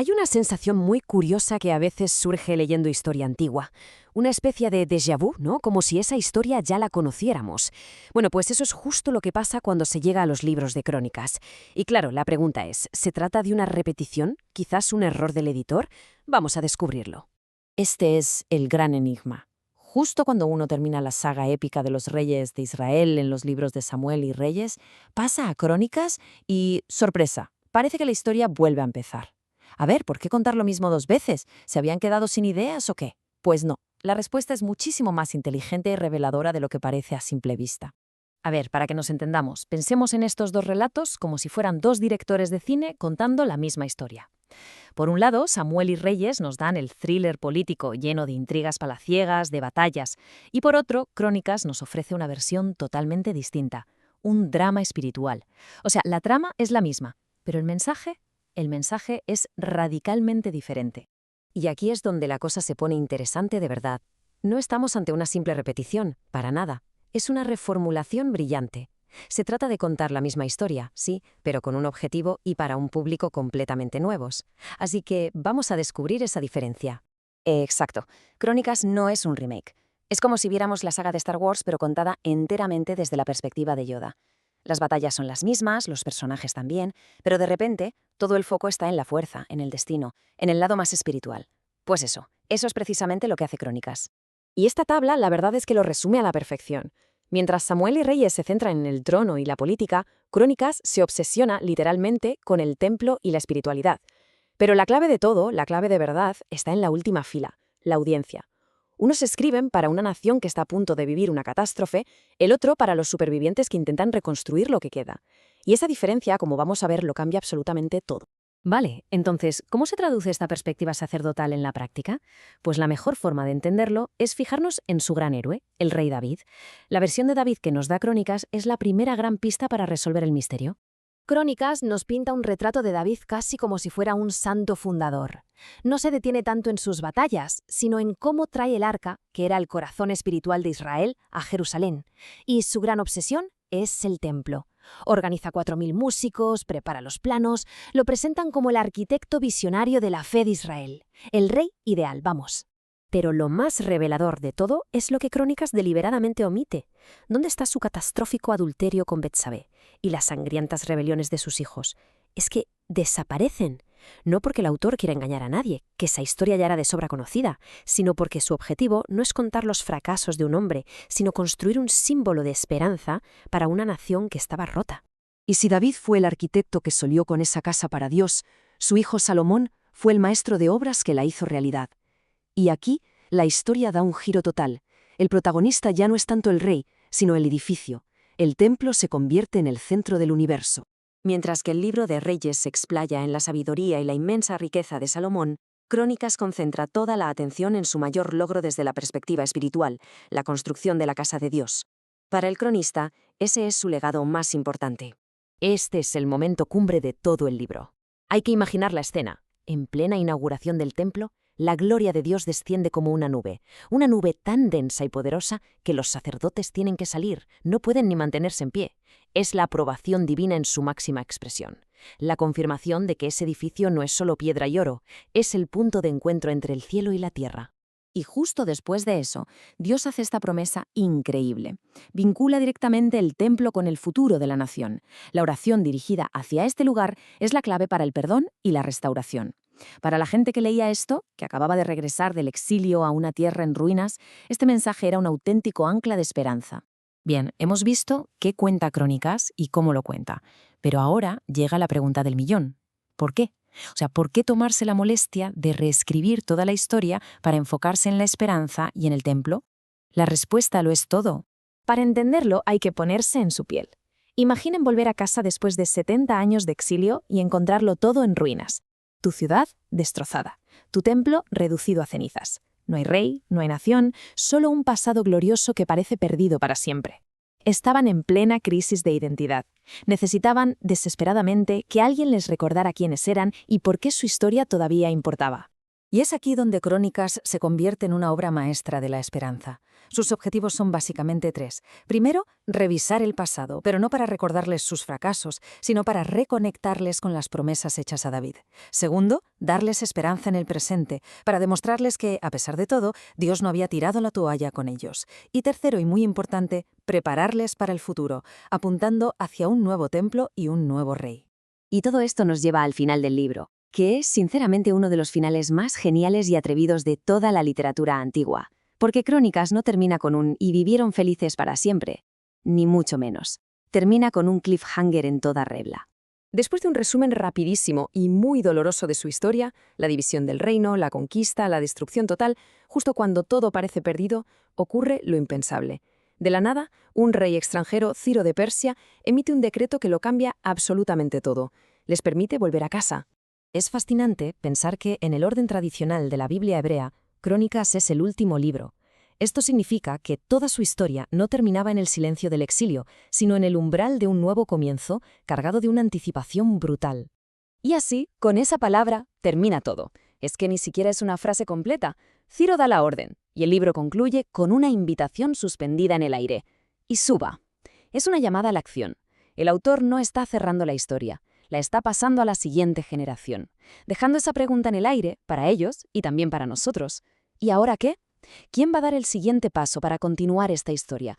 Hay una sensación muy curiosa que a veces surge leyendo historia antigua. Una especie de déjà vu, ¿no? Como si esa historia ya la conociéramos. Bueno, pues eso es justo lo que pasa cuando se llega a los libros de crónicas. Y claro, la pregunta es, ¿se trata de una repetición? ¿Quizás un error del editor? Vamos a descubrirlo. Este es el gran enigma. Justo cuando uno termina la saga épica de los reyes de Israel en los libros de Samuel y Reyes, pasa a Crónicas y, sorpresa, parece que la historia vuelve a empezar. A ver, ¿por qué contar lo mismo dos veces? ¿Se habían quedado sin ideas o qué? Pues no, la respuesta es muchísimo más inteligente y reveladora de lo que parece a simple vista. A ver, para que nos entendamos, pensemos en estos dos relatos como si fueran dos directores de cine contando la misma historia. Por un lado, Samuel y Reyes nos dan el thriller político lleno de intrigas palaciegas, de batallas, y por otro, Crónicas nos ofrece una versión totalmente distinta, un drama espiritual. O sea, la trama es la misma, pero el mensaje es radicalmente diferente. Y aquí es donde la cosa se pone interesante de verdad. No estamos ante una simple repetición, para nada. Es una reformulación brillante. Se trata de contar la misma historia, sí, pero con un objetivo y para un público completamente nuevos. Así que vamos a descubrir esa diferencia. Exacto. Crónicas no es un remake. Es como si viéramos la saga de Star Wars, pero contada enteramente desde la perspectiva de Yoda. Las batallas son las mismas, los personajes también, pero de repente todo el foco está en la fuerza, en el destino, en el lado más espiritual. Pues eso es precisamente lo que hace Crónicas. Y esta tabla, la verdad es que lo resume a la perfección. Mientras Samuel y Reyes se centran en el trono y la política, Crónicas se obsesiona literalmente con el templo y la espiritualidad. Pero la clave de todo, la clave de verdad, está en la última fila, la audiencia. Unos escriben para una nación que está a punto de vivir una catástrofe, el otro para los supervivientes que intentan reconstruir lo que queda. Y esa diferencia, como vamos a ver, lo cambia absolutamente todo. Vale, entonces, ¿cómo se traduce esta perspectiva sacerdotal en la práctica? Pues la mejor forma de entenderlo es fijarnos en su gran héroe, el rey David. La versión de David que nos da Crónicas es la primera gran pista para resolver el misterio. Crónicas nos pinta un retrato de David casi como si fuera un santo fundador. No se detiene tanto en sus batallas, sino en cómo trae el arca, que era el corazón espiritual de Israel, a Jerusalén. Y su gran obsesión es el templo. Organiza 4.000 músicos, prepara los planos, lo presentan como el arquitecto visionario de la fe de Israel. El rey ideal, vamos. Pero lo más revelador de todo es lo que Crónicas deliberadamente omite. ¿Dónde está su catastrófico adulterio con Betsabé y las sangrientas rebeliones de sus hijos? Es que desaparecen. No porque el autor quiera engañar a nadie, que esa historia ya era de sobra conocida, sino porque su objetivo no es contar los fracasos de un hombre, sino construir un símbolo de esperanza para una nación que estaba rota. Y si David fue el arquitecto que solió con esa casa para Dios, su hijo Salomón fue el maestro de obras que la hizo realidad. Y aquí, la historia da un giro total. El protagonista ya no es tanto el rey, sino el edificio. El templo se convierte en el centro del universo. Mientras que el libro de Reyes se explaya en la sabiduría y la inmensa riqueza de Salomón, Crónicas concentra toda la atención en su mayor logro desde la perspectiva espiritual, la construcción de la casa de Dios. Para el cronista, ese es su legado más importante. Este es el momento cumbre de todo el libro. Hay que imaginar la escena. En plena inauguración del templo, la gloria de Dios desciende como una nube tan densa y poderosa que los sacerdotes tienen que salir, no pueden ni mantenerse en pie. Es la aprobación divina en su máxima expresión. La confirmación de que ese edificio no es solo piedra y oro, es el punto de encuentro entre el cielo y la tierra. Y justo después de eso, Dios hace esta promesa increíble. Vincula directamente el templo con el futuro de la nación. La oración dirigida hacia este lugar es la clave para el perdón y la restauración. Para la gente que leía esto, que acababa de regresar del exilio a una tierra en ruinas, este mensaje era un auténtico ancla de esperanza. Bien, hemos visto qué cuenta Crónicas y cómo lo cuenta, pero ahora llega la pregunta del millón. ¿Por qué? O sea, ¿por qué tomarse la molestia de reescribir toda la historia para enfocarse en la esperanza y en el templo? La respuesta lo es todo. Para entenderlo hay que ponerse en su piel. Imaginen volver a casa después de 70 años de exilio y encontrarlo todo en ruinas. Tu ciudad destrozada, tu templo reducido a cenizas. No hay rey, no hay nación, solo un pasado glorioso que parece perdido para siempre. Estaban en plena crisis de identidad. Necesitaban desesperadamente que alguien les recordara quiénes eran y por qué su historia todavía importaba. Y es aquí donde Crónicas se convierte en una obra maestra de la esperanza. Sus objetivos son básicamente 3. Primero, revisar el pasado, pero no para recordarles sus fracasos, sino para reconectarles con las promesas hechas a David. Segundo, darles esperanza en el presente, para demostrarles que, a pesar de todo, Dios no había tirado la toalla con ellos. Y tercero, y muy importante, prepararles para el futuro, apuntando hacia un nuevo templo y un nuevo rey. Y todo esto nos lleva al final del libro, que es sinceramente uno de los finales más geniales y atrevidos de toda la literatura antigua, porque Crónicas no termina con un «y vivieron felices para siempre», ni mucho menos. Termina con un cliffhanger en toda regla. Después de un resumen rapidísimo y muy doloroso de su historia, la división del reino, la conquista, la destrucción total, justo cuando todo parece perdido, ocurre lo impensable. De la nada, un rey extranjero, Ciro de Persia, emite un decreto que lo cambia absolutamente todo. Les permite volver a casa. Es fascinante pensar que, en el orden tradicional de la Biblia hebrea, Crónicas es el último libro. Esto significa que toda su historia no terminaba en el silencio del exilio, sino en el umbral de un nuevo comienzo, cargado de una anticipación brutal. Y así, con esa palabra, termina todo. Es que ni siquiera es una frase completa. Ciro da la orden, y el libro concluye con una invitación suspendida en el aire. Y suba. Es una llamada a la acción. El autor no está cerrando la historia, la está pasando a la siguiente generación, dejando esa pregunta en el aire para ellos y también para nosotros. ¿Y ahora qué? ¿Quién va a dar el siguiente paso para continuar esta historia?